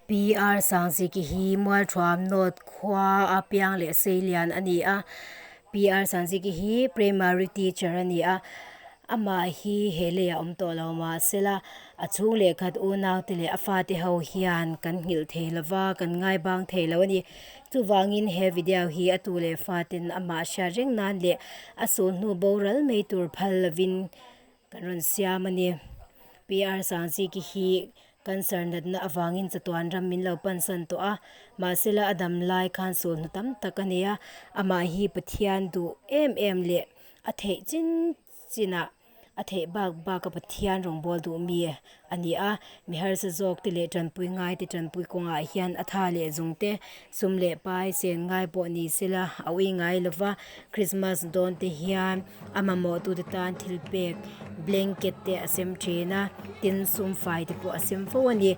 R.Sangziki hi mual thuam not khwa apiang le seilian ani a R.Sangziki hi primary teacher ani a ama hi helea to lawma sela achung le khat u naw te le afate ho hian kan hil theilawa kan ngai bang theilawani chuwangin he video hi atule fatin ama hriatrengna le asun nu boral meitur phalvin karon siamani R.Sangziki hi concern na awangin chatuan ramin lo pansan to a masila adam lai khan sul tam takania ama hi pathian du em le athe chin china athe bak ka pathian rong bol du mi ani a mi har sa jok ti le tan pui ngai ti tan pui ko nga hian atha le jungte sumle pai sen ngai po ni sila awi ngai lova Christmas don te hian ama mo tu de tan thil pek blanket te asem thina tin sum fai te po asem fo ani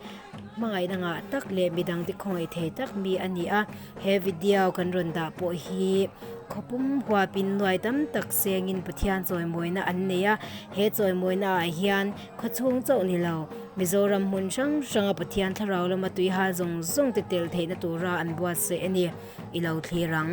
mangai na nga tak le midang ti khoi the tak mi ani a he video kan ronda po hi khopum huapin noi tam tak sengin pathian choi moina anneya he choi moina hian khochung chau ni lo Zoram mun sang pathian tharau lama tui ha zong te tel theina tura an bua se ani ilo thlirang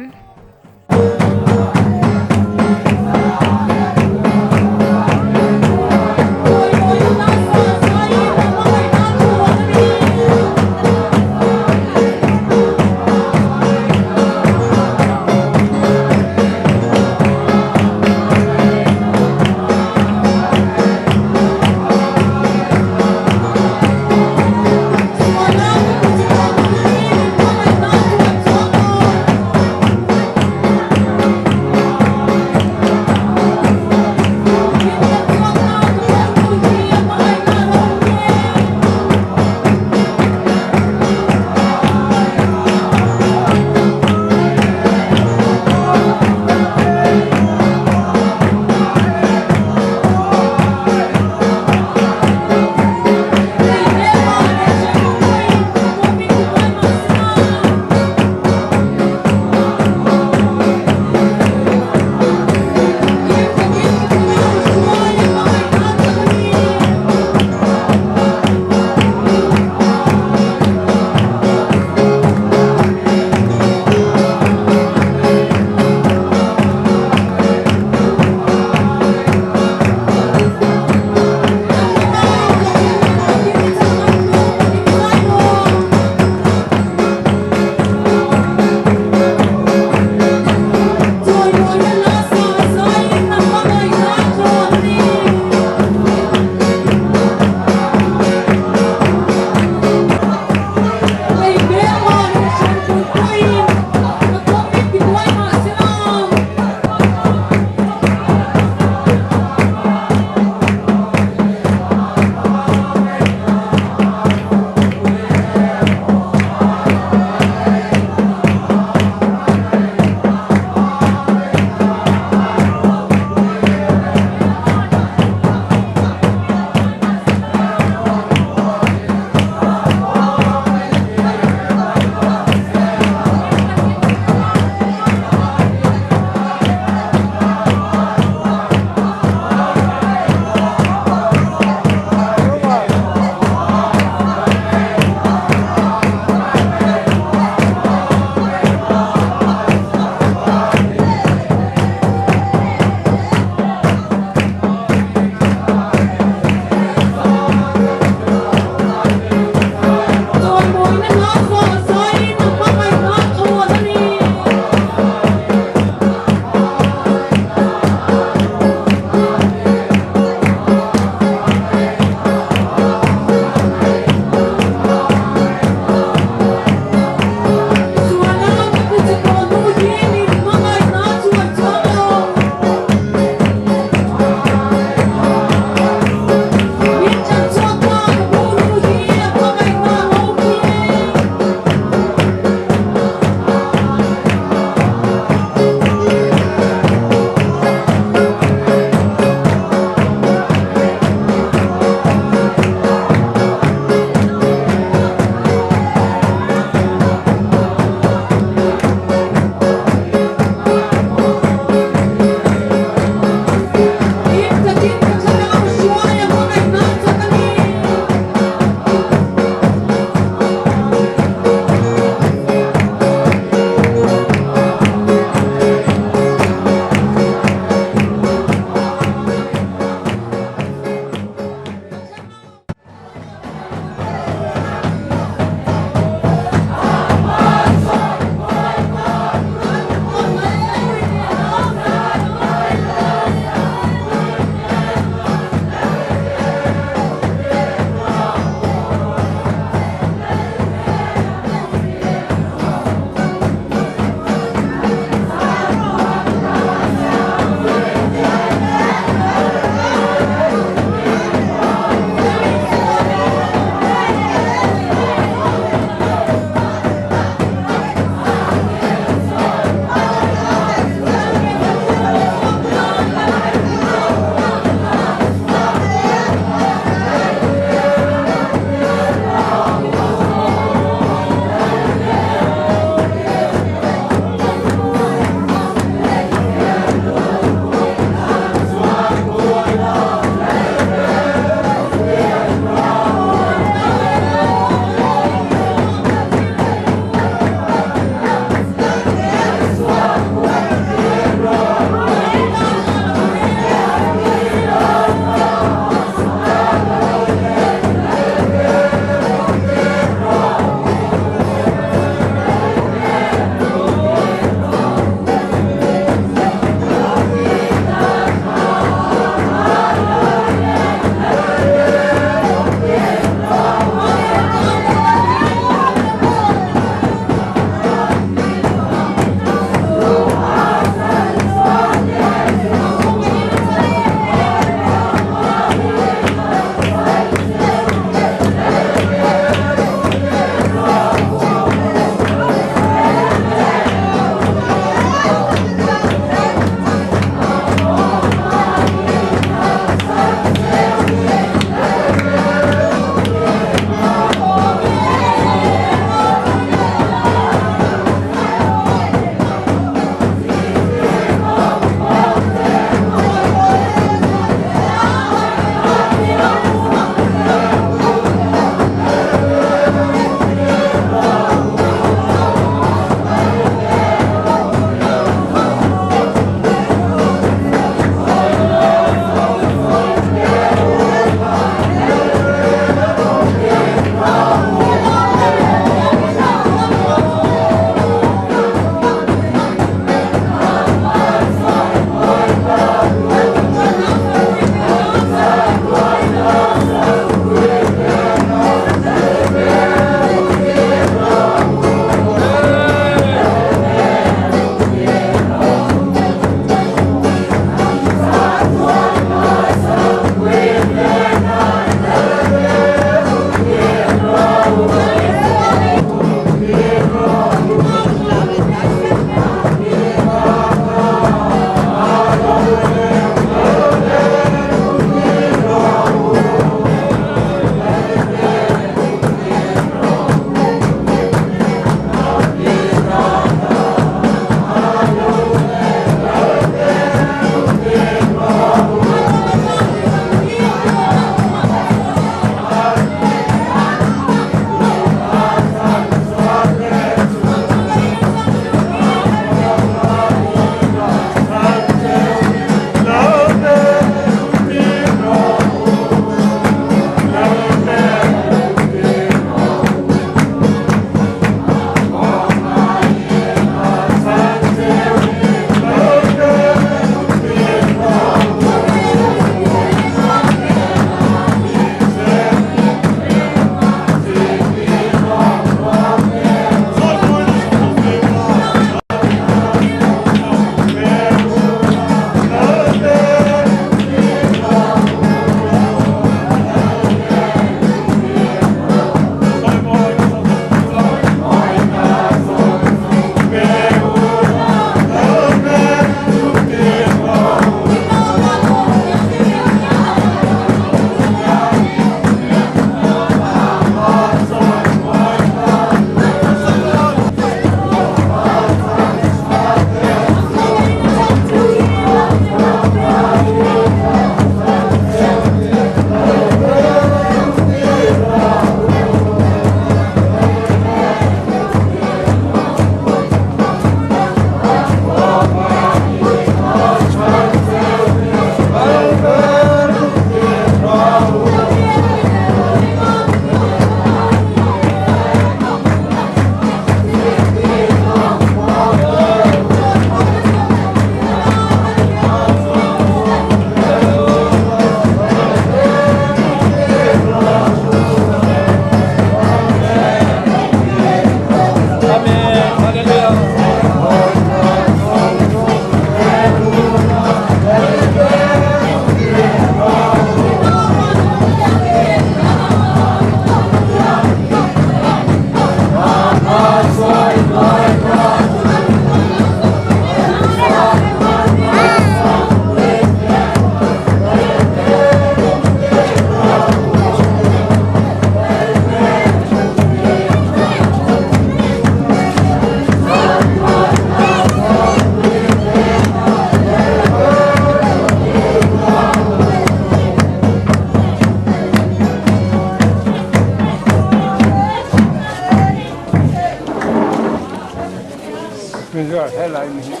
mình rồi thế lại mình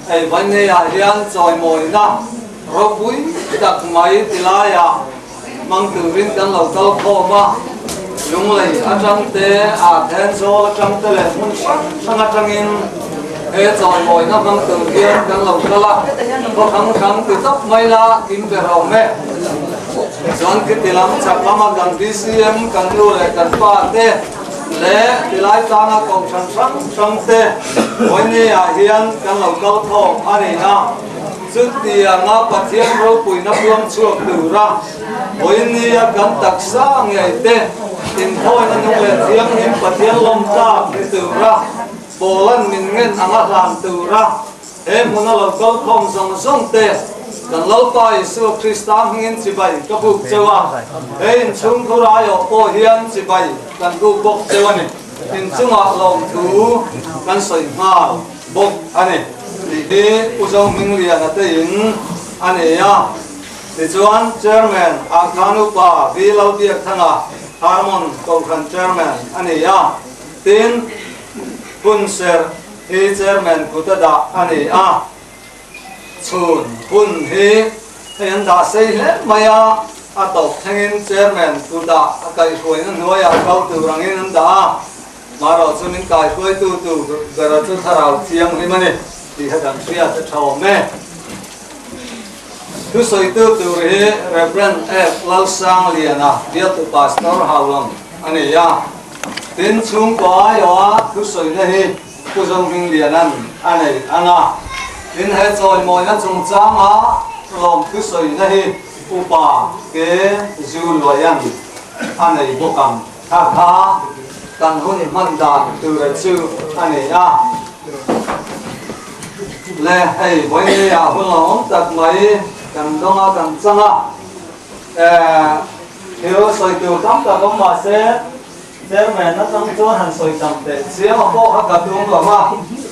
ai vấn đề à hiền rồi mồi na rồi bụi đặt máy thì lại à mang từ riêng căn lầu cao khô mà lung lầy ở trong té à then số trong té là muốn sang ở trong in hết rồi mồi na mang từ riêng căn lầu cao là có khăng từ tóc máy là kim về rau mẹ John cái tiền làm chắc lắm mà cần BCM cần lưu lại cần pha té lẽ thì lại ta là còn sản xuất trong té vấn đề à hiền căn lầu cao thô anh ấy na trước thì ngã Pathian râu bụi nắp luông chuộc từ ra với ni gần đặc xa ngày tết tình thôi nó nhung lệ thiêng hiểm Pathian lom ta từ ra bộ lần mình nghe ăn làm từ ra em muốn là câu không giống giống tết cần lâu tay xưa Christam hiến chỉ bảy các bục châu à em chúng tôi đã ở bộ hiến chỉ bảy cần bục bục châu này in chúng họ lòng thú cần soi mà bục anh này đi uzong mình liền là tên anh ấy à thì chuan chairman akanupa vi lâu việc thằng à harmon cầu khẩn chairman anh ấy à tên quân ser he chairman của ta đã anh ấy à chun quân he hiện đã xây hết mày à tộc thằng chairman của ta cái khối nó nói à câu từ rằng anh đã mà rồi cho mình cái khối từ rồi cho thằng nào chiang thì mà này thì hết đằng kia sẽ thầu mẹ thứ soi từ rê Reverend F. R.Sangziki à biết từ pastor hào lòng anh ấy à tin chúng có đó thứ soi này cứ dùng hình liền anh ấy à tin hết rồi mọi người dùng trang á lòng thứ soi này upa cái du loài anh ấy vô cảm khá cần hôn man đàn từ đại sư anh ấy à lẽ hay với người à hôn lòng đặt máy cần đông à cần trăng à hiểu soi tiêu tắm cả công mà sẽ mẹ nó trong chỗ hành soi tắm để xíu mà bố các cặp đúng rồi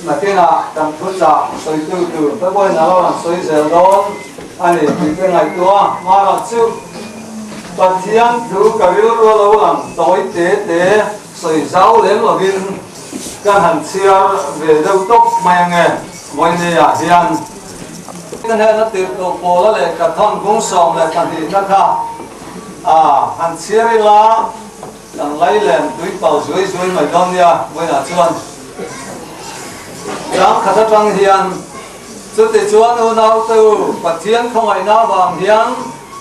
mà cái là cần thuốc giả soi tiêu từ tới bây giờ là soi dẻo đó anh ấy thì cái ngày tua mà là chưa Pathian thứ cả điều đó lâu lắm tối tế soi giáo đến là viên cái hành xia về đâu tóc mày nghe mọi người à hiền cái này nó từ đầu bộ đó là cả thôn cũng sống là thành thị nó khác hành xia là đang lấy lên túi bao dưới mày đông nha mới là chuan đang khát trăng hiền chút thì chuan u nào từ Pathian không ai nào bằng hiền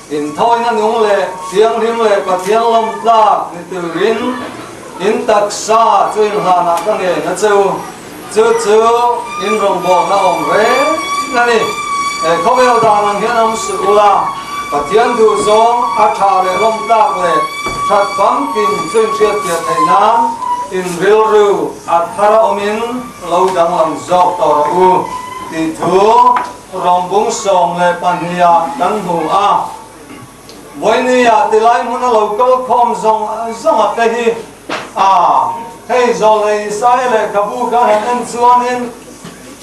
in thôi nó nhung lệ tiếng hiếm lệ Pathian lom ta từ in đặc sa chuyên là nạp cái này nó chú in rồng bò nó ổn rế này không biết đàn anh hiện ông sự là Pathian thu giống thà để lom ta về chặt bắn kinh chuyên triệt tiệt thầy nam in real rưu thara omin lâu đằng làm dọc tàu u thì thứ rồng bung sòng lệ Pathian đăng hùng với ni thì lại muốn nó lâu câu không giống ở đây hi hey rồi sai lệ cả bu cả hẹn anh chuan in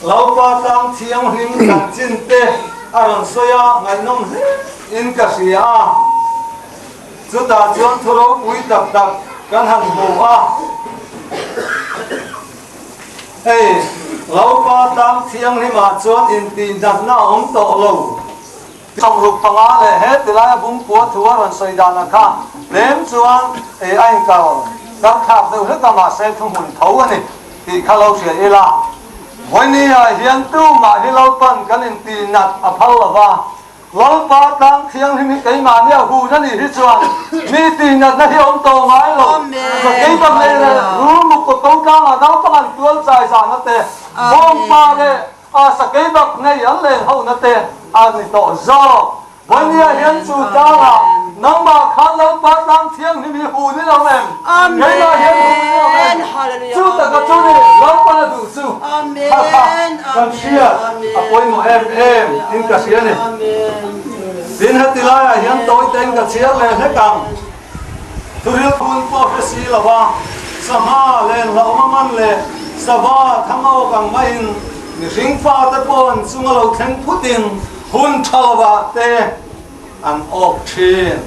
lâu ba tăng thiêng him càng chín tê rồi soya ngày nông in cả gì chúng ta chuan thu lô quý đặc căn hàng bù hey lâu ba tăng thiêng him chuan in tin đặt na ông tổ lâu trong rục phăng lệ hết thì lại bung của thua rồi xoay đàn là khác ném chuan anh cầu các tháp đều hết cả mà sẽ không hồn thấu anh thì khá lâu sẽ là với ni hiện tu mà hi lâu pan cái nên tin nát phal là va lâu ba tăng thiêng thì cái mà nia hu nó đi chuan ni tin nát nó hi ông tổ ngái rồi cái tâm này là một cái câu ca mà đâu có ăn tuôn dài dài nó tệ bom pa cái cái bậc này ăn lên hậu nó tệ anh tổ do với ni hiện chủ cha là nông bà khăn lâu ba tăng thiêng thì bị hù thế nào em cái là hiện hù em chú ta có chú đi lâu ba là đủ chú amen con chia quên một em in cả chia này đến hết thì lại hiện tối tên cả chia lên hết càng tôi hiểu phun prophecy là ba sama lên lâu mà man lên sava tham ao càng mai riêng pha tất bọn chúng lâu thành Putin hun thal và te an option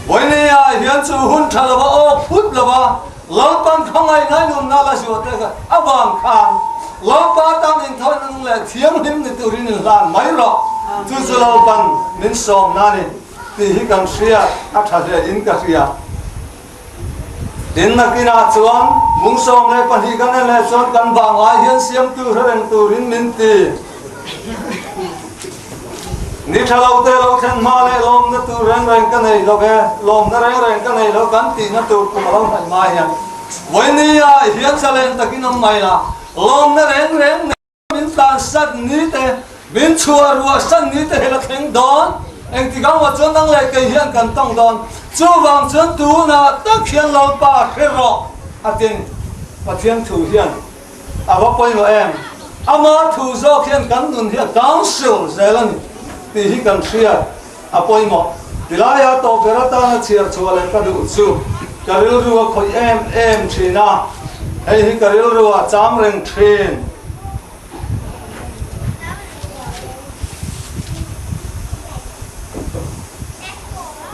với này hiện chủ hun thal và op put là ba lâu pan không ai nói nôm na là gì vậy cái abang khan lo pa tam in thoi nang le thiam him ni turin lan mai ro chu lo pan min som na ni ti hi kan sia a tha le in ka sia in na kina chuan mung som le pan hi kan le chuan kan bang ai hian siam tu reng turin min ti ni thalo te lo khen ma le lom na tu reng ka nei lo ke lom na reng ka nei lo kan ti na tu ku lo mai mai hian voi ni a hian chalen takin om mai la lom na reng min tan sat ni te min chua ruwa san ni te la theng don eng ti gang wa chon nang le ke hian kan tong don chu wang chon tu na tak hian lo pa khero atin pathian thu hian awa poi lo em ama thu zo hian kan nun hian kang sul zelan ti hi kan thria apoi mo tilaya to berata na chiar chua le ka du chu karil ruwa khoi em thina hei hi karil ruwa cham reng thin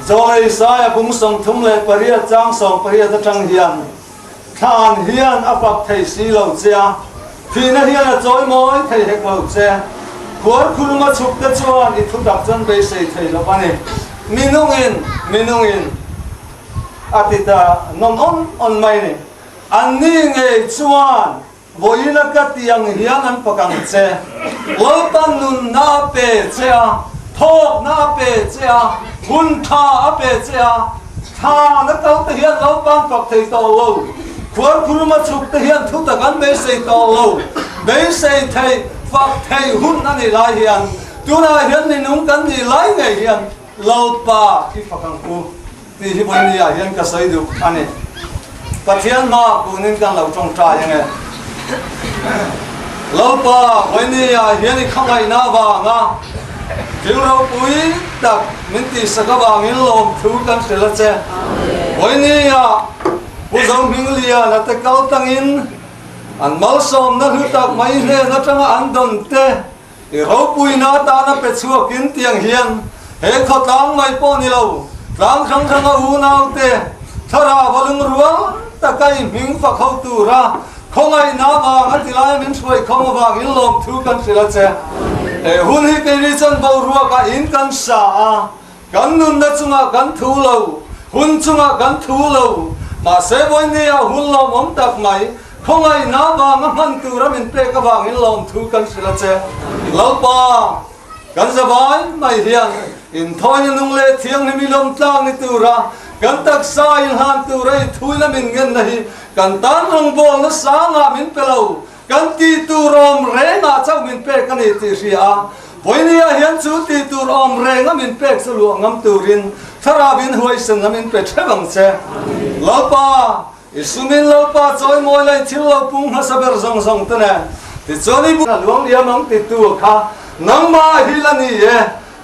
rồi sai bung song thum le paria chang song paria ta chang hian than hian apak thei si lo cha phi na hian a choi moi thei hek lo cha khur khul ma chuk ta chuan I thu dak chan be sei thei lo pa ni minungin atita non on mai ni an ni nge chuan voina ka tiang hian an pakang che lo tan nun na pe cha thok na pe cha hun tha ape cha tha na kau te hian lo pan pak thei to lo khur khur ma chuk te hian thu ta kan be sei to lo be sei thei pak thei hun na ni lai hian tu na hian ni nung kan ni lai ngai hian lo pa ki pakang ku ti hi bon ni a hian ka sai du ani pathian ma ku nin kan lo chong tra yang e lo pa bon ni a hian ni khamai na ba nga Kiều rau bụi đặc mình tì sa các bạn in lom thu kan sẽ là che, vậy ni à, bây giờ mình lia là ta cao tăng in, anh máu xôm nó hút đặc mấy thế nó chẳng ăn đòn te, thì rau bụi nó ta nó bị chua kín tiếng hiền, hết khó tăng mấy po ni lâu, tăng khăng u nào te, thà ra vào lưng ruộng, ta cái mình phải khâu tu ra, không ai nào vào anh thì lại mình phải không vào in lom thu kan sẽ là che. Hun hi ke ri chan bo ruwa ka in kan sa kan nun na chunga kan thu lo hun chunga kan thu lo ma se boy ni a hun lo mom tak mai không ai na ba ma man tu ra min pe ka wang in lom thu kan sila che lo pa kan sa bai mai hian in thoi nung le thiang ni mi lom tlang ni tu ra kan tak sa in han tu ra thui na min ngen na hi kan tan rong bol na sa nga min pe lo kan ti tu rom re na chau min pe kan ni ti ria voi ni a hian chu ti tu rom re nga min pe su lu ngam tu rin thara bin huai sen na min pe thewang che lo pa isumin lo pa choi moi lai thil lo pung ha saber zong zong ta ne ti choni bu luang dia mang ti tu kha nang ma hi la ni ye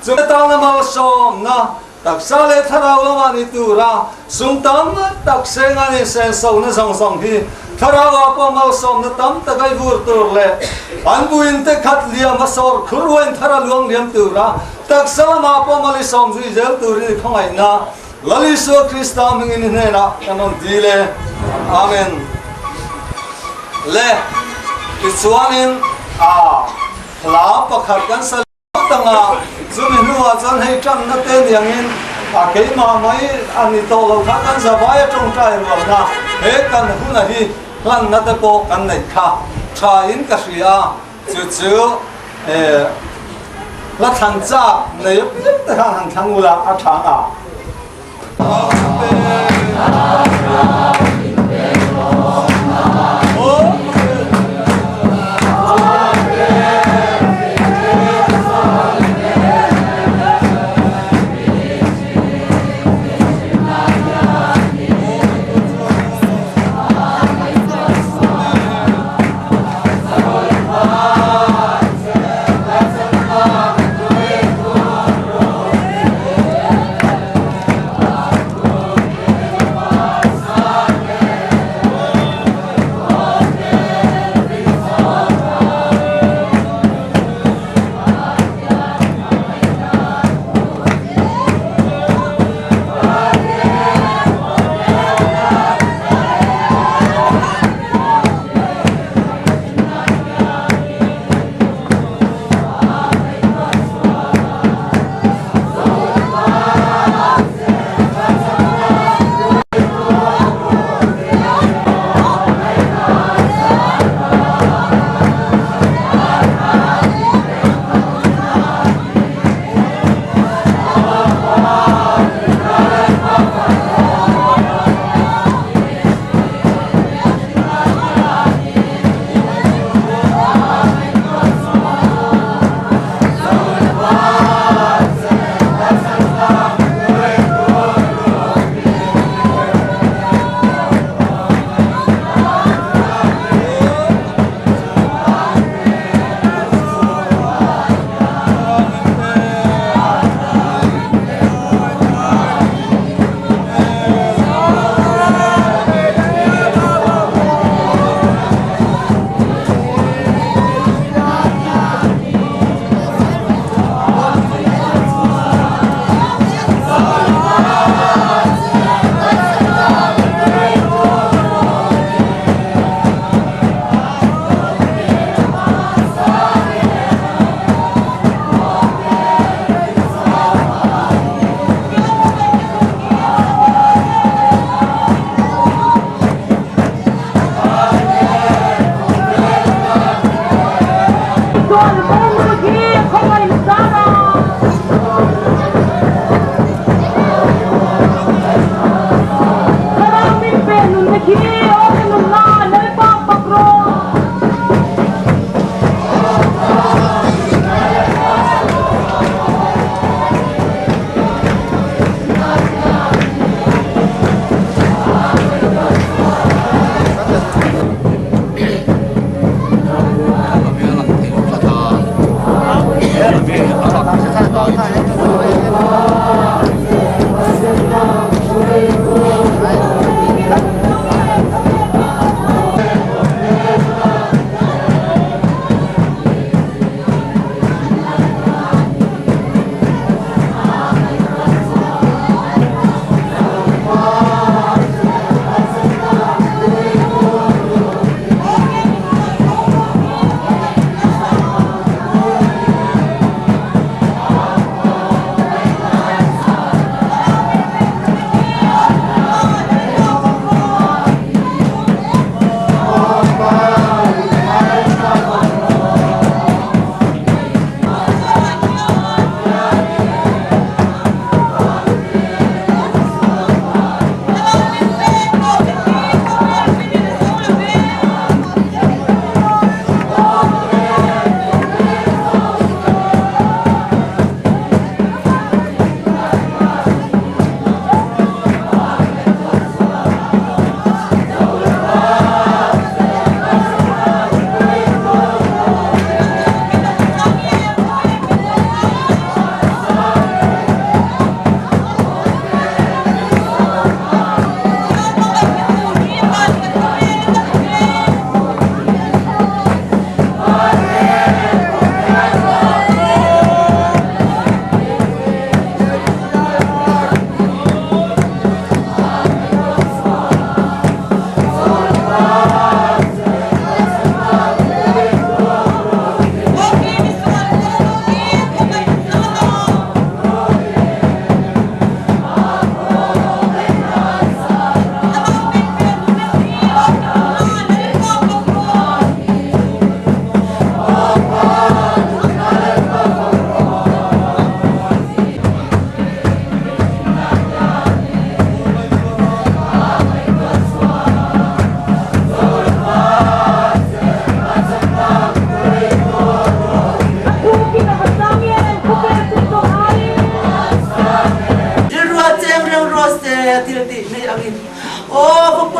chu ta na ma so na tak sa le thara lo ma ni tu ra sung tam tak se nga ni se so na zong zong hi thara wa pa ma som na tam ta gai vur tur le an buin te khat lia ma sor khurwen thara luang liam tu ra tak sa ma pa ma li som zui zel tu ri khong ai na lali so krista mingin ne na kanon dile amen le isuanin la pakhat kan sal tanga zumi nuwa chan hei chan na te niangin ke ma mai ani to lo kha kan sa vai trong trai ro na he kan hu na hi lan na te po kan nei kha tha in ka ria chu chu la thang cha nei ta hang thang ula a thang a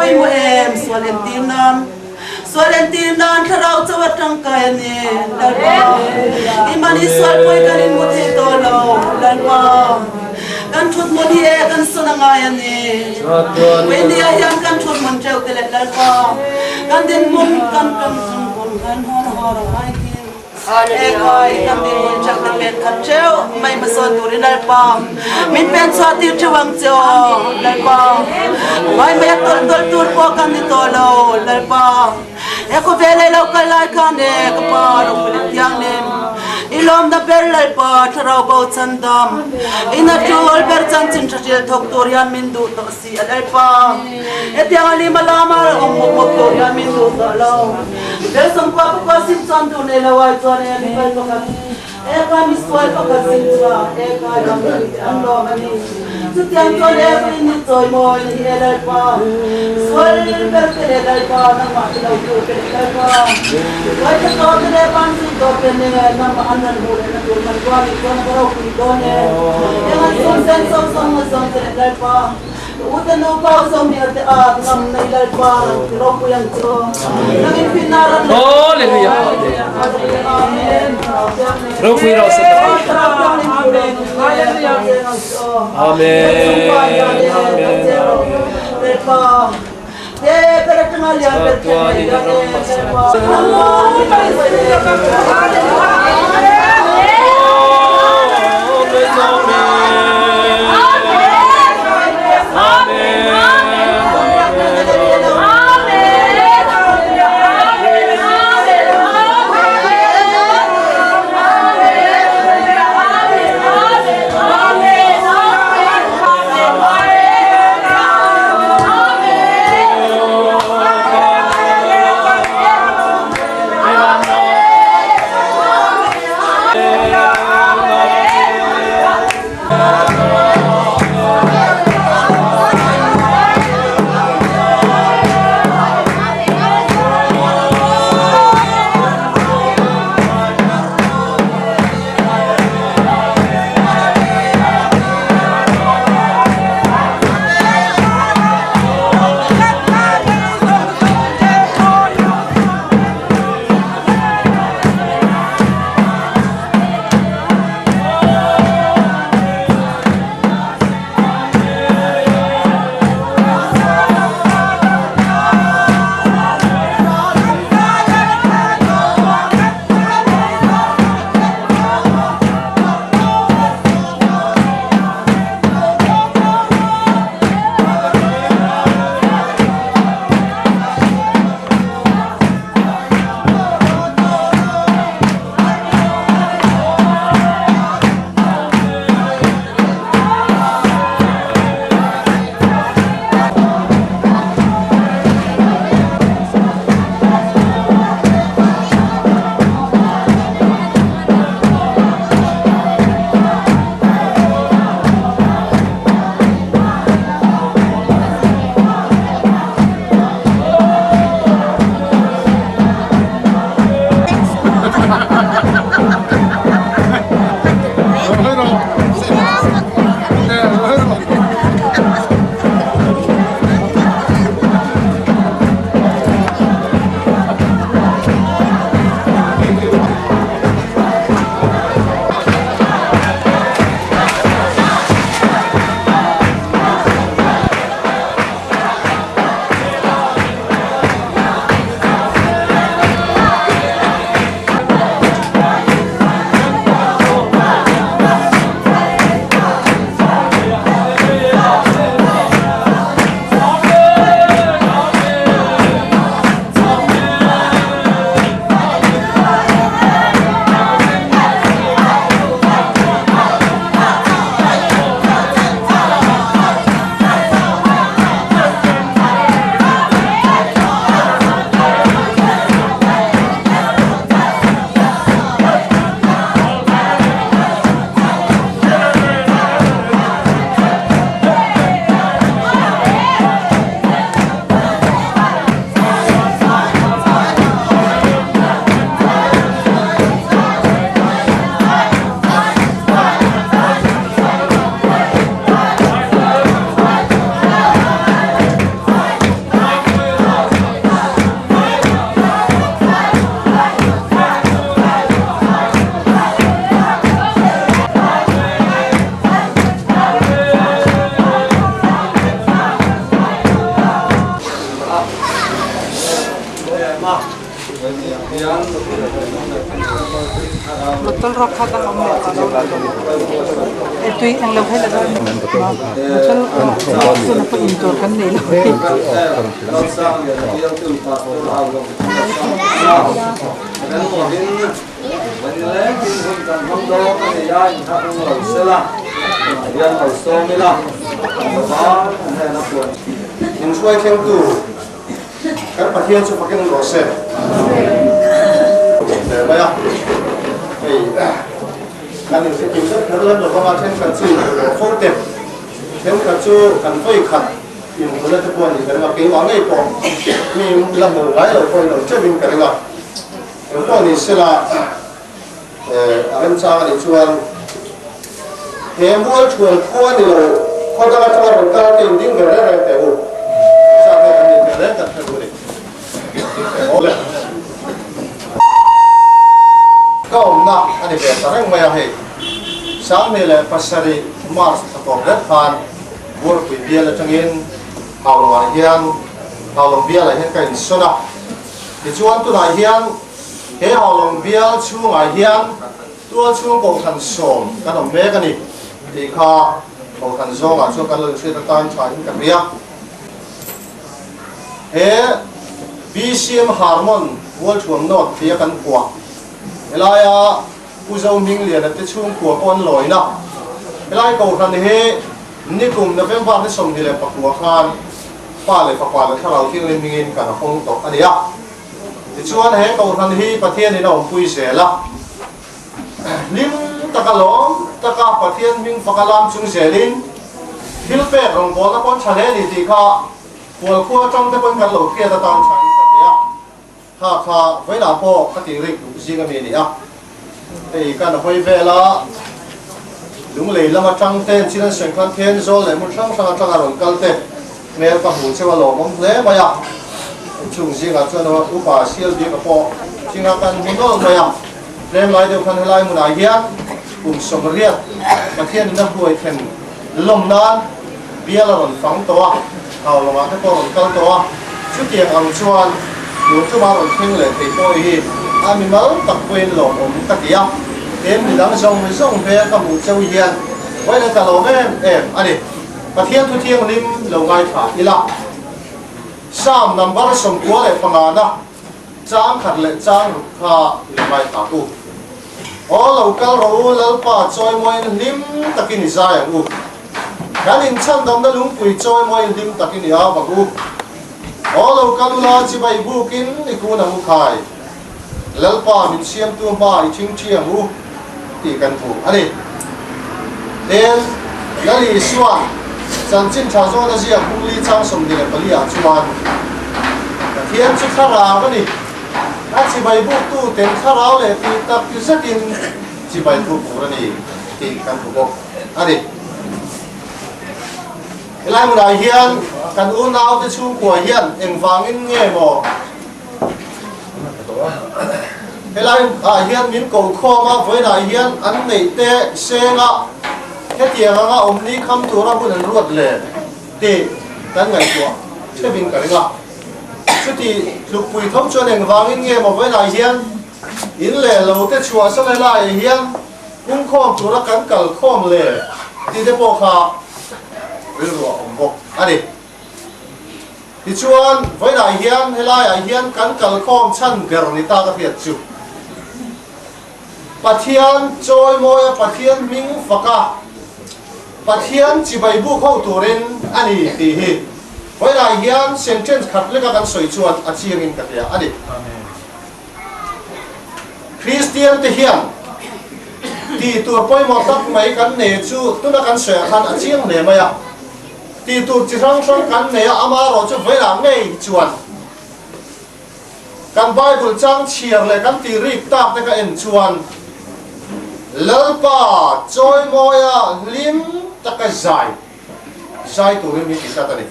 pui mo em Sualentinan tharau chawat tangkai ni lalpa imani sual pui kanin muthi tolo lalpa kan thut modi e kan sunangai ni wendi ayam kan thut mon chau tele lalpa kan din mun kan hon hor mai Ekoi kami muncak dengan kacau, mai masuk turin lalpa, min pen suatu cawang cau lalpa, mai tol tur pokan di tolo lalpa, eko vele laukalai kane kapar ulit yang nem, ilom da ber lalpa tharau bau candam, ina tuol ber cancin terjil turian mindu tosi lalpa, etiang lima lama turian mindu tolo, besok apa kasih candu nelawai Eka miswal pagkasintra, eka kami ando kami. Sutiang tole ini toy mo ini lalpa. Swal lalpa nang makilaw lalpa. Kaya kau tole pansi tole nang maanan hule na tulman kuali kuan kau kulitone. Yang sunsen song lalpa. Utan upau song ni ate ngam na lalpa. Ropo yang tro. Nangin pinaran. Hallelujah. Amen. Ropo iraw sa mà betul roh kata kamu itu yang lebih ada betul sudah pengintor kan nih những suy theo tu các Pathian sẽ phát hiện rõ rệt để bây giờ thì các những cái chính sách lớn được công an trên cần chịu không tiền thêm cần chịu cần phải khẩn nhưng mà lên tập quần thì cái mà cái món này bỏ mình làm một cái rồi coi rồi chơi mình cái này cái con này sẽ là anh cha này chuan thế mua chuan khoa này rồi khoa ta cho nó ta tìm tiếng về đấy là để u sao cái này cái đấy cần phải u đi có ông na anh ấy về sáng ngày này sáng nay là pasari mars tập rấthan vừa bị bia là trong yên hào ngoài hiền hào lòng bia là hiện cảnh số nào thì chuan tu này hiền thế hào lòng bia chu ngoài hiền tu chu cầu thần sôm cái đồng mẹ cái này thì kha cầu thần do là chu cái lời suy tan trái cái bia thế BCM harmon world chuang not thì cái quả lại uzau minh liền là cái chuông của con lỗi nè lại cầu thần thế ni cùng nó vẫn vào cái sông thì là bạc quả khan pha lại thằng nào thiên lên minh cả nó không tốt anh ấy thì chuan thế cầu thần hi Pathian thì nó không quy sẽ là lim takalom taka Pathian minh phakalam chung sẽ lên hil pe rong bol nó con chale thì kha bol khua trong cái con gạt lỗ kia ta tan chai ha với là po cái tiếng rịch gì cái gì thì cái nó hơi về là đúng lấy là mà trăng tên chỉ là xem con thiên rồi lấy một trăng sang rồi câu tên nghe các hữu sẽ vào lỗ mông lẽ mà ya chung gì là cho nó úp bà siêu đi cái po chỉ là cái muốn đó mà ya đem lại điều khăn lại một đại hiến cùng sống riêng mà thiên nó đuổi thành lồng nan bia là còn phẳng to hào là mà cái po còn câu to chút tiền ăn chuan nếu chúng ta còn kinh lệ thì tôi hi mình mới tập quên lỗ ổn tất cả em thì đang dùng về các mũ châu hiền vậy là cả lỗ em anh đi và thiên thu thiên lim lỗ ngay thả đi là sam nằm bắt sông quá lại phẳng à na trang khát lệ trang thả ngay thả tu ở lỗ cao lỗ lỗ pa trôi môi lim tất cả ni sai u cái linh chân đâm đã lúng quỳ trôi môi lim tất cả ni à bằng u ở lâu kalula chỉ bay bu kín thì cô nằm khai lalpa mình xem tua ba chính chiang u thì cần phụ anh đi đến cái lý xoan chẳng chính trả cho nó gì à cũng lý trang sầm điện cái lý à chuan thiên chỉ khá ra cái đi chỉ bay bu tu tiền khá raเลยthì tập cứ rất in chỉ bay bu phụ cái này thì cần phụ anh đi lại một đại hiền cần uống nào để chung của hiền em vàng in nghe mò lại hiền miếng cầu kho mà với đại hiền ăn này tê xe ngã cái tiền ngã ông đi khămตัวเราพูดถึงรวดเลยตีตั้งไงตัวใช่บินกันงะชุดที่ลูกปุ๋ยทบชวนเองวางin nghe mò với đại hiền inเลยเราแต่ชัวร์สักเลยเฮียนกุ้งข้อมตัวเรากันกัลข้อมเลยที่ได้บอกค่ะวิรัวองค์anh đi thì chuan với đại hiền hay lại hiền cắn cල් khom chân gernita cái thiệt chịu Pathian trôi môi Pathian minh phaka Pathian chỉ bày bu khâu turin anh đi thì hi với đại hiền sentence khát lấy cái soi chuan achieng in cái anh đi Christian thì hiền thì tuổi bôi một tắc mấy cái nề chu tôi đã cái soi khát achieng nề mày thì tụt chỉ sang cắn này ama rồi cho với là ngay chuan căn Bible trang chiar lại căn tì rip tap này cái em chuan lalpa trôi môi lim ta cái dài tụi mình bị sao đây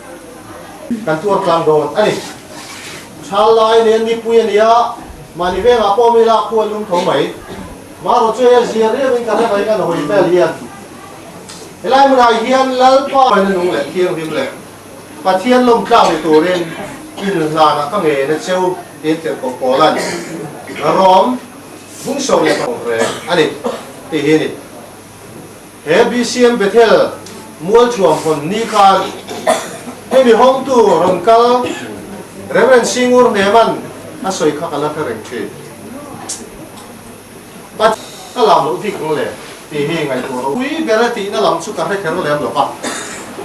căn tuột làm đồ anh đi chal lại nên đi quên đi mà đi về ngã po mi la quên lung thấu mấy mà rồi chơi gì đấy mình cần phải cái hồi về liền lại một đại hiền lalpa bên nung lệ thiêng phim lệ Pathian lồng trào để tổ lên in lana ka nge na cheu in te ko polan rom bung so le ko re ani ti hi ni he BCM Bethel mual chuam hon ni khan he mi hong tu ron kal Reverend Singur Neman asoi kha kala ka reng thi pat ta lam lo thi ko le ti hi ngai ko ui bera ti na lam chu ka he khero lem lo pa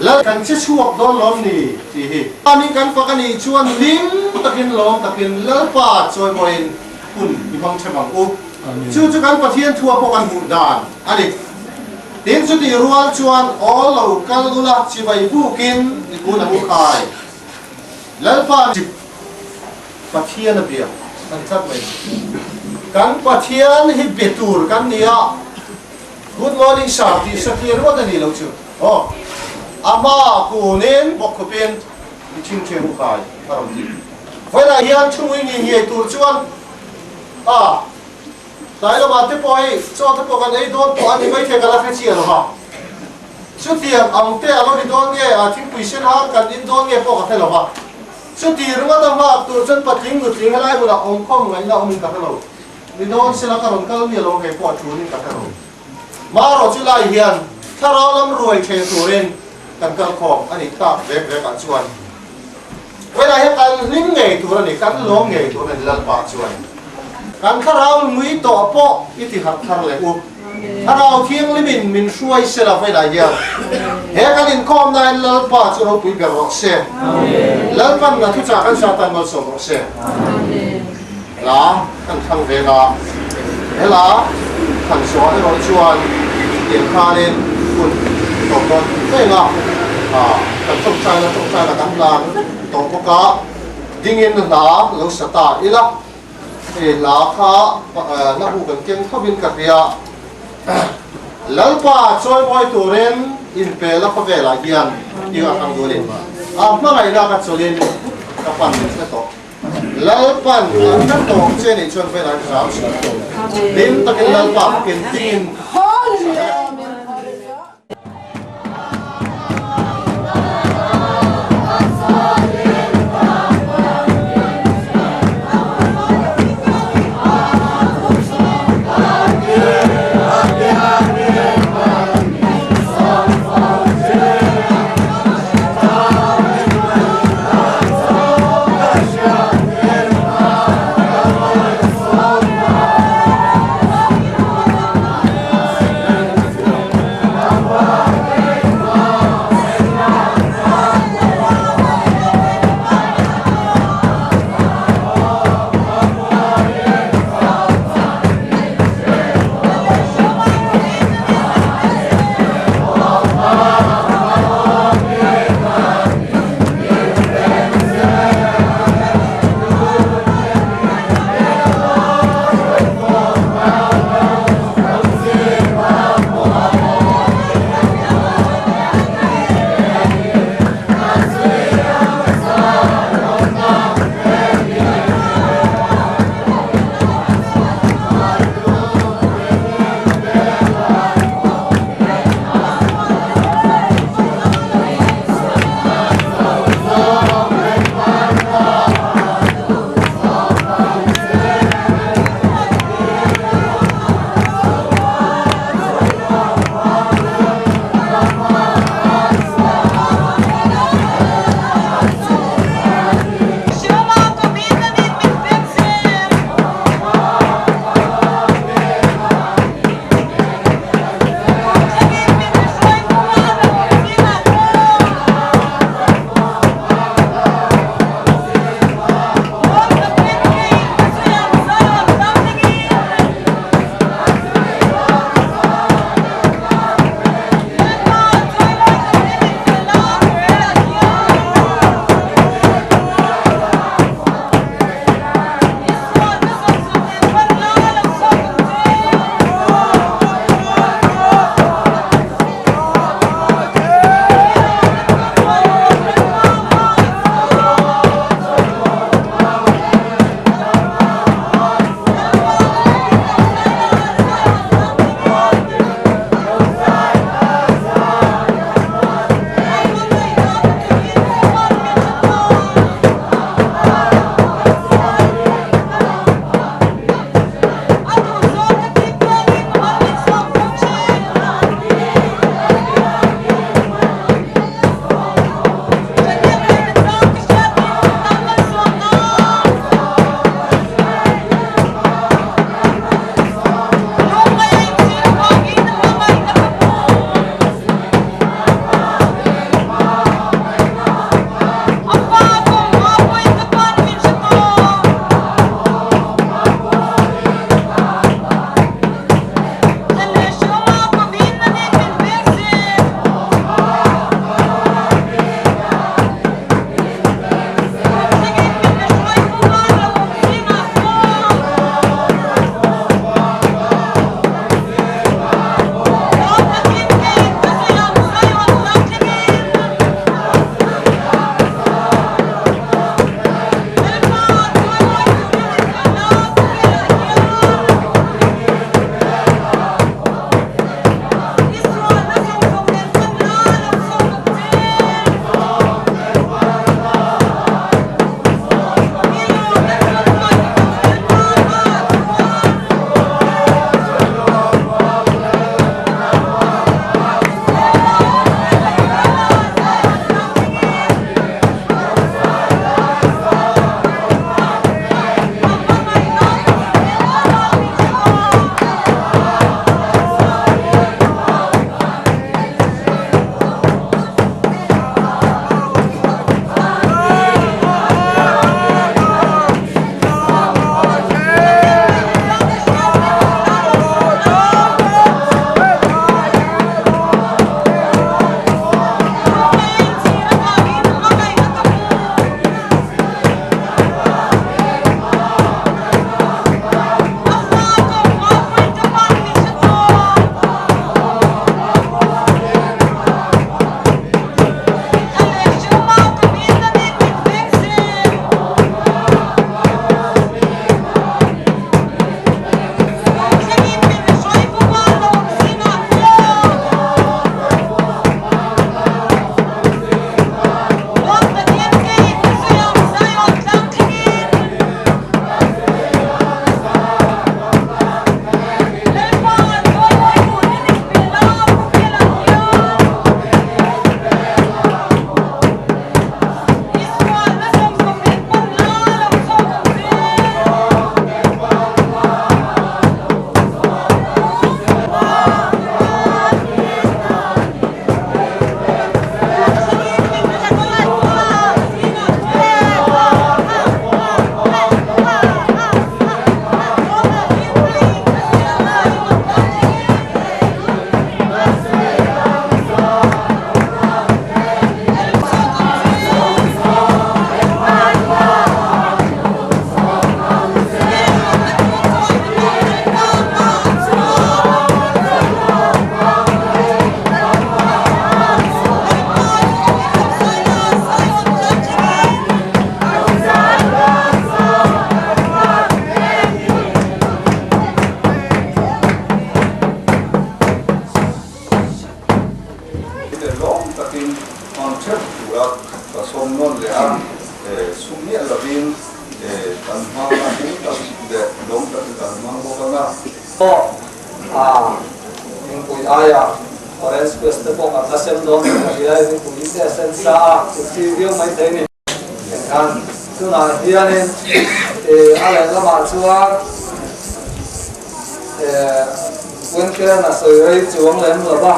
la kan che chuak don lom ni ti hi ani kan fa kan ni chuan lim takin lom takin la pa choi moin kun mi hong chemang u chu chu kan Pathian thua po kan bu dan ani tin chu ti rual chuan all lo kal ula chi bai bu kin ni ku na bu khai la pa Pathian a bia kan chat mai kan Pathian hi betur kan nia good morning sir ti sa ti ro da ni lo chu oh ama kunin bokupin iching chemu khai karam ti vai la hian chungui ni ye tur chuan a tai lo ma te poi cho te po kan ei don po ani mai the kala kha chi lo ha chu tiam ang te alo ni don nge a thing pui sen ha kan in don nge po ka the lo ha chu ti runga da ma tur chen pating nu ting lai bu la ong khom ngai la ong ka lo ni don se la ka ron kal mi lo nge po chu ni ka lo ma ro chu lai hian thara lam ruai the turin kan kal khom ani ta vek vek an chuan vel a he kan lim nge tur ani kan lom nge tur ani lal pa chuan kan kharau mui to po iti har thar le u kharau thiang limin min suai se la vai la ya he kan in khom nai lal pa chu ro pui ber rok se lal pan na thu cha kan satan mal som rok se la kan thang ve la he la kan so ai ro chuan tiang khanin kun to kon ve nga kan trong sai là kan lan to ko ka dingin na lo sata ila e la kha na bu kan ken thabin ka ria lalpa choi boy turen in pe la kha vela hian tinga kang dolin a ma ngai na ka cholin ka pan se to lalpan na to che ni chon vela ram din takin lalpa ken tin cần mang là cũng cần để đúng cần mang vô cái nào những bụi ai à orange quest cái bông à xem đó thì ai những bụi sẽ xem xa thì riêng mấy thế này kan tu na hianin ale lama chuan wen ke na soi rei chuang lem lo ba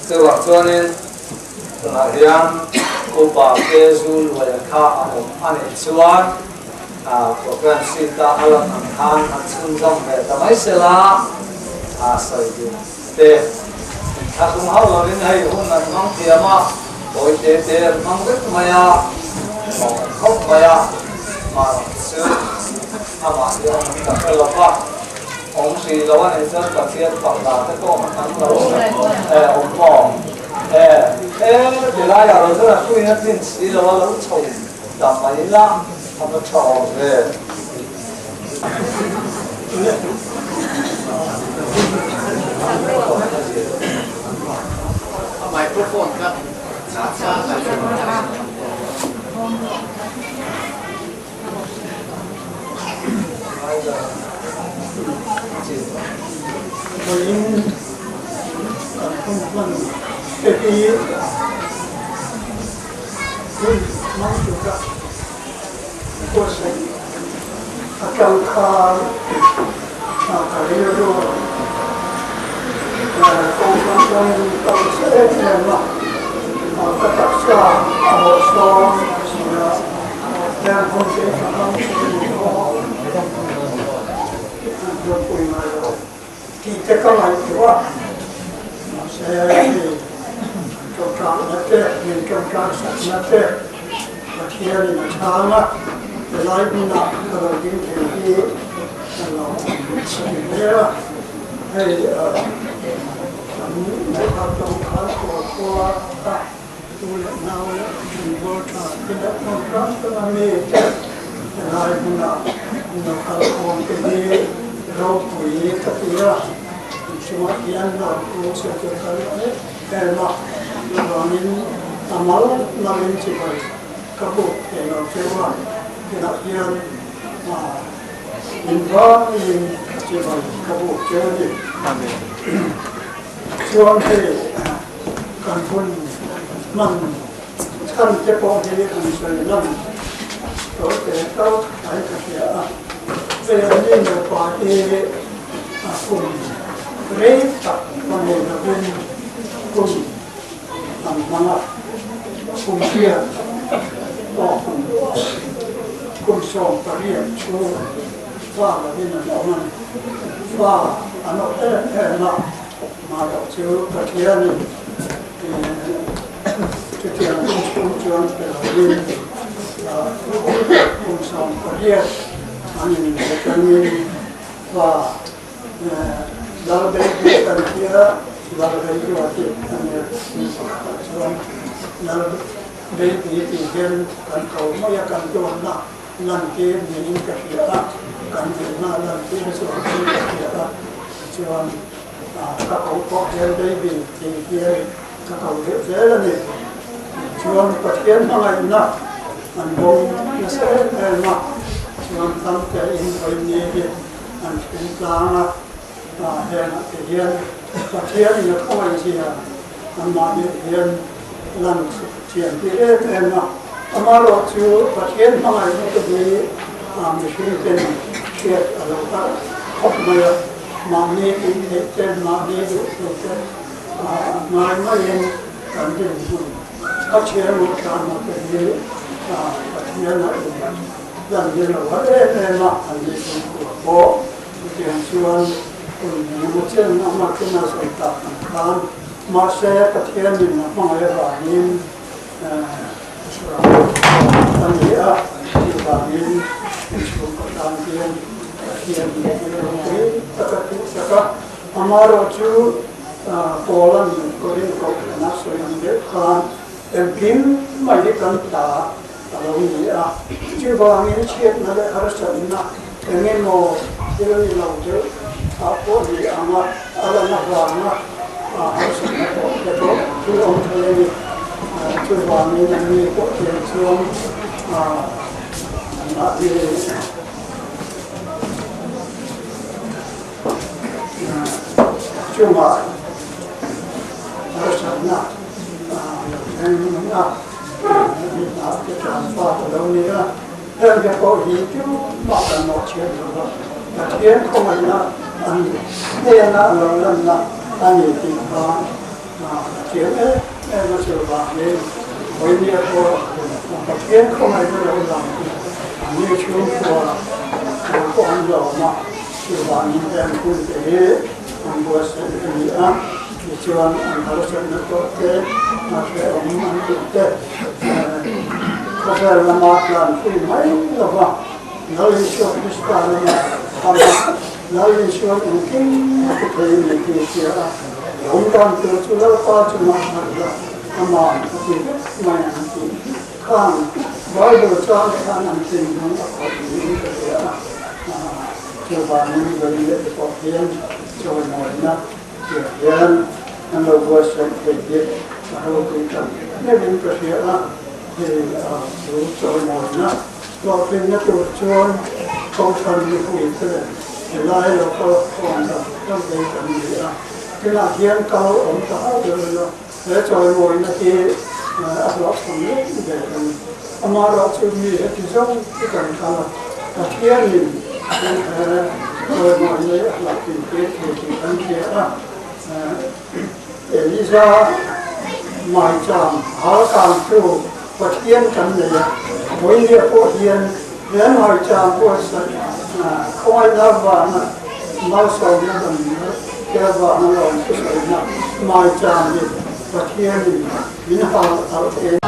chuwa chuanin tu na hian ko pa ke zu lo ya kha ani chuan program sita alam khan an chun jong he tamai sela soi di te khung hau lo rin hai hun na mang thiama oi te mang vet maya không phải mà xưa mà giờ mình tập cái lập pháp ông sĩ lâu anh dân Pathian bảo là cái con mà thắng lâu ông bỏ thì lại là rồi là tôi hết tin sĩ lâu lâu chồng làm mấy lắm không có chồng về microphone kan sát Mình không phân cái ý mình mong chúng ta có thể trong khả cái điều là công sẽ làm các tác giả một số đang không thể không kita kalau itu saya contoh nanti contoh nanti Pathian ini sama lain guna kalau ini kalau saya kami mereka contoh kuat tulis nama dibuat tidak contoh kami lain guna kalau ini rau kui katia cuma yang nak usaha kerja kerana lain amal lain cipai kabut yang cewa tidak yang inva yang cipai kabut jadi cuma kan pun man kan cepat jadi kan sebenarnya kalau kita ada kerja về nên là có cái cùng rễ tập quan hệ là bên cùng làm bằng ạ cùng kia có cùng sòng và riêng số và là bên là đó này và nó là mà đó chứ cả kia này thì tiền cũng trường là bên cùng sòng và riêng anh kami và dalam bentuk kerja dalam bentuk waktu dalam bentuk tiga kan kau maya kan jual nak nanti ini kerja kan jual nanti sesuatu kerja jual kau kau kerja di tiga kau kerja ni jual Pathian mana nak anbong nasihat nak Tuhan sampai ini anjing kelana, yang kemudian Pathian yang kau isia, ambil yang langsung cian pilih enak. Amalau tu Pathian mengai itu di mungkin siap alokar, kopmaya mani ini ten mani itu mana yang kantin pun, Pathian bukan macam Pathian itu. Dan dia nak ada andi ko dia suan mungkin nama kena serta kan masa Pathian ni nama mengayarin dan dia dibangun sukan dia tetapi sekarang amaro tu Poland korin ko naso yang dia kan mungkin mai kan ta kalau ini cuba ini siap nanti harus ada ingin mau jadi lalu apa di amat ada nak harus betul belum terjadi cuba ini kok yang suam nak di chung lại R.Sangziki hriatrengna đi nào cái trạm pha ở đâu nữa em cái có gì chứ mà cần một chuyện nữa là tiếng không phải là anh đây là lần là anh nhìn tìm ra tiếng ấy em nó sửa vào nên với nhiều của tiếng không phải là làm như chúng của con giàu mà sửa vào những em cũng thế anh vừa sẽ đi ăn thì cho anh có sẽ nó có thế mà sẽ ông anh cũng thế có thể là một lần khi mấy là vào nó lên xuống cái star này nó lên xuống những cái thời này thì kia ông con từ chỗ đó qua chỗ nào mà thì mà thì không bao giờ cho cái anh tình nó có những cái cho bà mình về để có tiền cho mọi người tiền anh đâu có sẽ phải biết mà đâu cũng cần nếu mình có tiền thì đủ cho mọi người có tiền nhất được cho không cần những cái gì thì lại là có còn là trong cái cần gì cái là tiền cao ông ta rồi để cho mọi người thì áp lực không lớn để mà ra cho mình thì giống cái cần là tiền mình rồi mọi người là tìm kiếm thì anh kia để đi ra ngoài trạm háo càng chủ và thiên cần này mỗi địa của thiên đến ngoài trạm của sân không ai ra và mau sầu nó đầm kia và nó làm cái này ngoài trạm thì và thiên thì mình học ở thế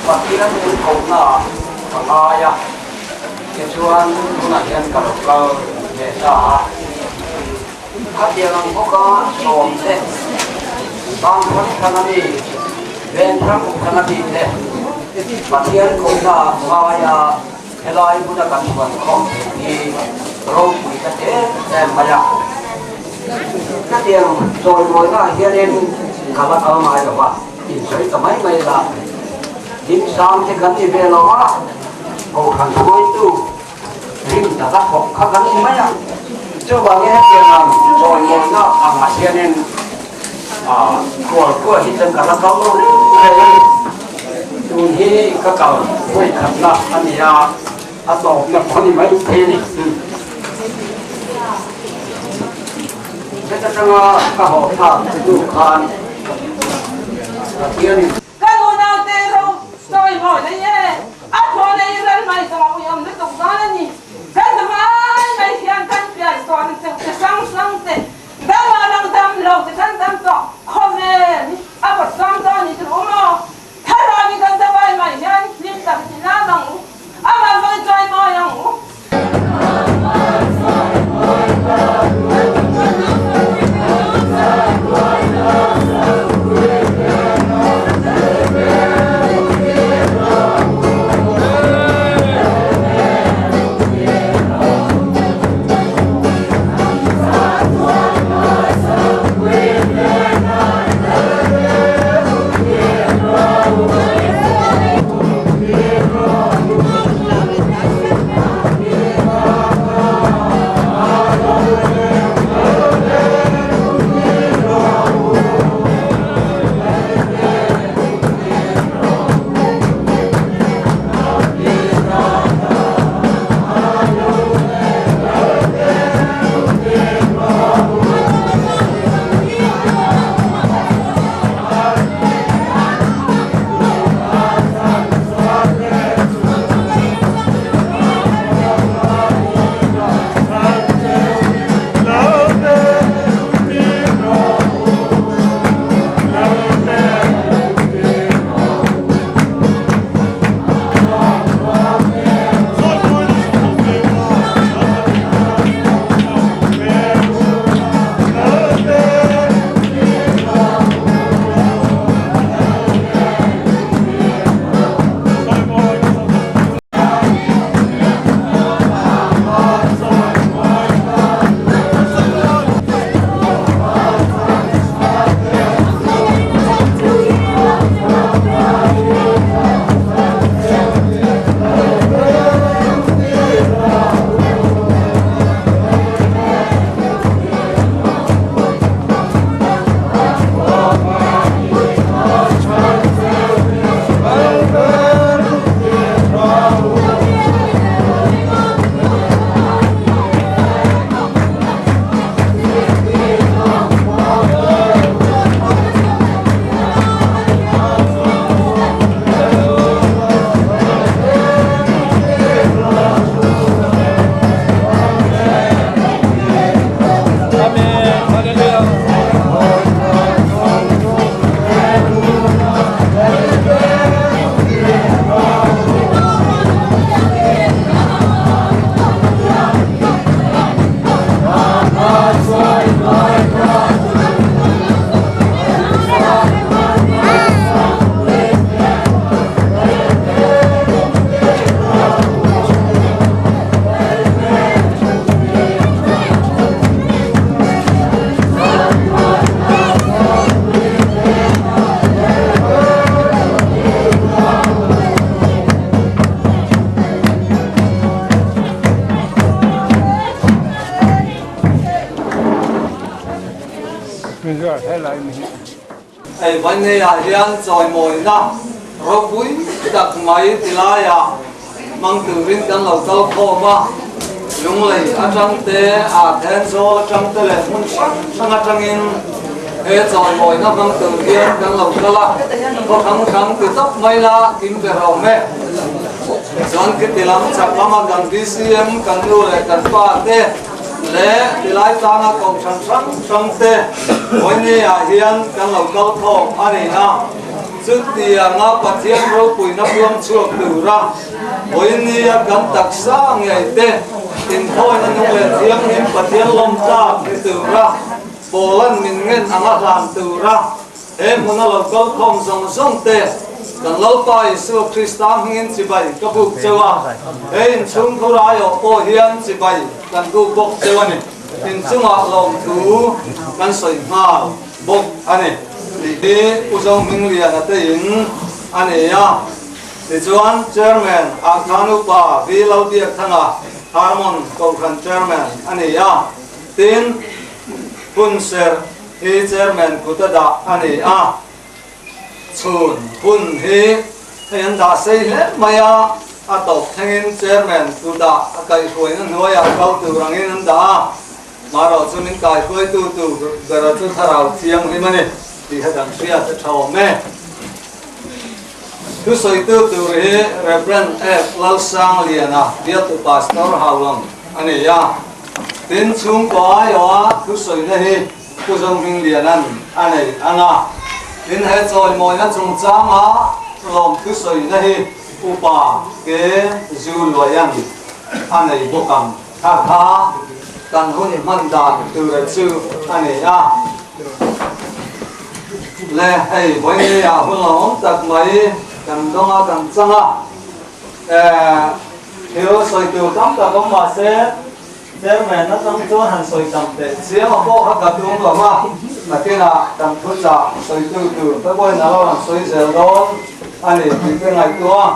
Pathian in Kona, Pathian, Kesuan, Punayan Karokal, Desa, Pathian ang Boka, Zoram, Bangkot Kanami, Bentram Kanami, Pathian Kona, Pathian, Elai Buddha Kasuan Kong, di Rome, Kate, dan banyak. Pathian Zoram, Hianin, Kalat Almai, Insert the Mai lah. Dim sam te kan ibe lo ma ko kan ko itu rim ta ta ko ka kan ni maya coba nge ke nam so mo na amasianen ko hitam kala ka lo tu hi ka ka ko ka na ania atau na ko ni mai te ni kita tengah ka ho ta tu kan Pathian Tôi hỏi đấy nhé, thôi đây lên mày tao yếm nó tục ra đấy nhỉ, cái thứ hai mày xem thân biển toàn cái sang thế, đang là đang tâm lâu cái thân tâm to, không nè, bật sang to nhỉ tụi nó, thế là đi cái thứ hai mày nhá, liên tập chỉ là lòng, mà với chơi mồi lòng. aiวันนี้อาเรียนจอยมวยนะรบบุยดักไม้ติลายามังตือรินกันเราเจ้าพ่อมาลุงเลยอาจังเตอาแทนโซจังเตเลยมุนช่างอาจังอินจอยมวยนะมังตือเรียนกันเราเจ้าละเพราะครั้งติดตับไม่ละกินไปเราแม่ส่วนกิติลังจับมากันดีซีเอ็มกันดูเลยกันป้าเตและที่ไล่ตามกองช่างเตวันนี้อาเรียนกันเราเจ้าพ่ออะไรนะ chút thì ngã Pathian râu bùi nắp luông chuộc từ ra ôi ni gần đặc xa ngày tê tin thôi nó nhung lên tiếng hiếm Pathian lom ra từ ra bồ lần mình nghe ngã làm từ ra em muốn nó câu không song song tê cần lâu tay sư Christa hingin chỉ bảy các bục châu em chúng thu ra ở bộ hiền chỉ bảy cần cụ bốc châu này tin chúng lòng thú cần soi hà bốc anh này đi u dòng mình liền là tên anh ấy thì chuan chairman Akhanupa vì lâu tiệc thằng Harmon cầu khẩn chairman anh ấy tin Hun Ser he chairman của ta đã anh ấy chun Hun he hiện đã xây hết mày tộc thằng chairman của ta cái khối nó nói câu từ rằng anh đã mà rồi cho mình cái khối từ gara cho thảo chiang đi mà này thì hết đằng kia sẽ thầu mẹ thứ soi từ rồi Reverend F. Sang liền viết từ pastor hào lòng anh ấy tin chung có thứ soi này cứ dòng hình liền anh ấy tin hết rồi mọi nó chung trang lòng thứ soi này upa cái du loài anh ấy bộ cầm khá cần hôn man đạt từ đời sư anh ấy lẽ hay với người hôn lỏng tật mấy cần đông cần chăng thiếu soi tiêu cắm cả con mà sẽ mẹ nó trong chỗ hành soi tầm để xía mà bố hấp gặp đúng rồi mà cái là cần thuốc giả soi tiêu cái bôi nó làm soi dẻo đó anh ấy thì cái này tua